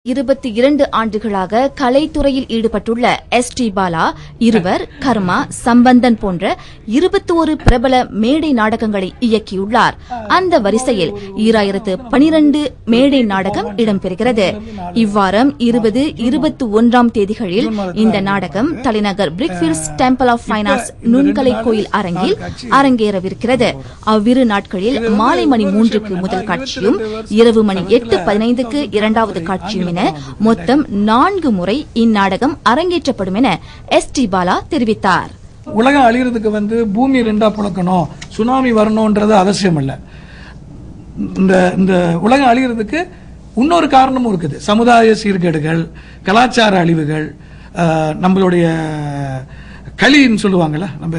22 ஆண்டுகளாக கலைத்துறையில் ஈடுபட்டுள்ள எஸ்.டி. பாலா இருவர், கர்மா, சம்பந்தன் போன்ற 21 பிரபல மேடை நாடகங்களை இயக்கியுள்ளார். அந்த வரிசையில் 2012 மேடை நாடகம் இடம்பெறுகிறது. இவ்வாரம் 20, 21ஆம் தேதிகளில் இந்த நாடகம் தலைநகர் Brickfields temple of fine arts நுண்கலை கோயில் அரங்கில் அரங்கேறவிருக்கிறது. அவ்விரு நாட்களில் மாலை மணி 3க்கு முதல் காட்சியும் இரவு மணி 8:15க்கு இரண்டாவது காட்சியும் என மொத்தம் 4 முறை இந்நாடகம் அரங்கேற்றப்படும் என எஸ்.டி. பாலா தெரிவித்தார். உலகம் அழியறதுக்கு பூமி ரெண்டா புழக்கணும், சுனாமி வரணும்ன்றது அவசியம் இல்ல. இந்த உலகம் அழியறதுக்கு இன்னொரு காரணமும் இருக்குது. சமுதாய சீர்கேடுகள், கலாச்சார அழிவுகள், நம்மளுடைய களின்னு சொல்லுவாங்கல்ல, நம்ம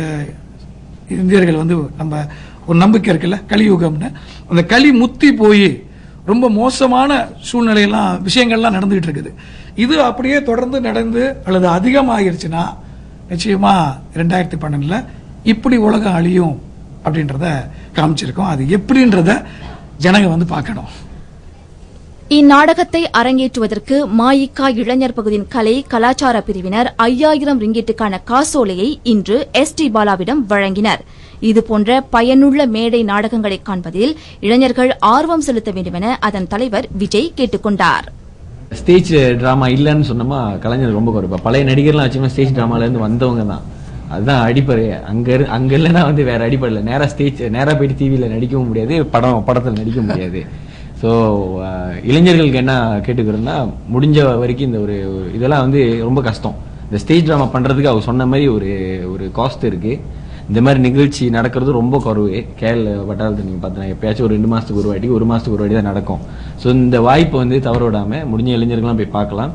இந்தியர்கள் நம்ம ஒரு நம்பிக்கை இருக்குல்ல, கலியுகம்னு. அந்த களி முத்தி போய் ரொம்ப மோசமான சூழ்நிலையெல்லாம் விஷயங்கள்லாம் நடந்துகிட்டு இருக்குது. இது அப்படியே தொடர்ந்து நடந்து அல்லது அதிகமாகிருச்சுன்னா நிச்சயமா 2012 இப்படி உலகம் அழியும் அப்படின்றத காமிச்சிருக்கோம். அது எப்படின்றத ஜனங்க பார்க்கணும். இந்நாடகத்தை அரங்கேற்றுவதற்கு மாயிகா இளைஞர் பகுதியின் கலை கலாச்சார பிரிவினர் 5000 ரிங்கிட்டுக்கான காசோலையை இன்று எஸ்.டி. பாலாவிடம் வழங்கினர். இதுபோன்ற பயனுள்ள மேடை நாடகங்களை காண்பதில் இளைஞர்கள் ஆர்வம் செலுத்த வேண்டும் என அதன் தலைவர் விஜய் கேட்டுக் கொண்டார். ஸ்டேஜ் டிராமா இல்லன்னு சொன்னோமா கலைஞர் ரொம்ப குறைப்பா. பழைய நடிகர்லாம் வச்சுக்கோங்க, ஸ்டேஜ் டிராமால இருந்து வந்தவங்க தான். அதுதான் அடிப்படை. அங்க இல்லைன்னா வேற அடிப்படை இல்லை. நேரா போயிட்டு டிவியில நடிக்கவும் முடியாது, படத்துல நடிக்க முடியாது. ஸோ இளைஞர்களுக்கு என்ன கேட்டுக்கிறோம்னா, முடிஞ்ச வரைக்கும் இந்த ஒரு இதெல்லாம் ரொம்ப கஷ்டம். இந்த ஸ்டேஜ் டிராமா பண்றதுக்கு அவர் சொன்ன மாதிரி ஒரு காஸ்ட் இருக்கு. இந்த மாதிரி நிகழ்ச்சி நடக்கிறது ரொம்ப குறைவு. கேரள வட்டாரத்தை நீங்க பார்த்தீங்கன்னா எப்பயாச்சும் ஒரு 2 மாசத்துக்கு ஒரு வாட்டி, 1 மாசத்துக்கு ஒரு வாட்டி தான் நடக்கும். ஸோ இந்த வாய்ப்பை தவற விடாம முடிஞ்ச இளைஞர்கள்லாம் போய் பார்க்கலாம்.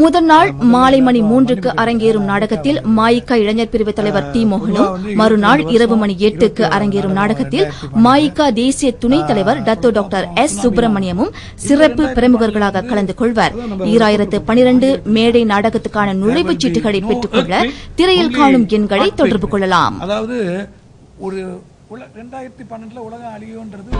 முதல் நாள் மாலை மணி 3க்கு அரங்கேறும் நாடகத்தில் மாயிகா இளைஞர் பிரிவு தலைவர் டி. மோகனும், மறுநாள் இரவு மணி 8க்கு அரங்கேறும் நாடகத்தில் மாயிகா தேசிய துணைத் தலைவர் டாக்டர் எஸ். சுப்பிரமணியமும் சிறப்பு பிரமுகர்களாக கலந்து கொள்வர். 2012 மேடை நாடகத்துக்கான நுழைவுச் சீட்டுகளை பெற்றுக் கொள்ள திரையில் காணும் எண்களை தொடர்பு கொள்ளலாம். அதாவது 2012 உலகம் அழியும்ன்றது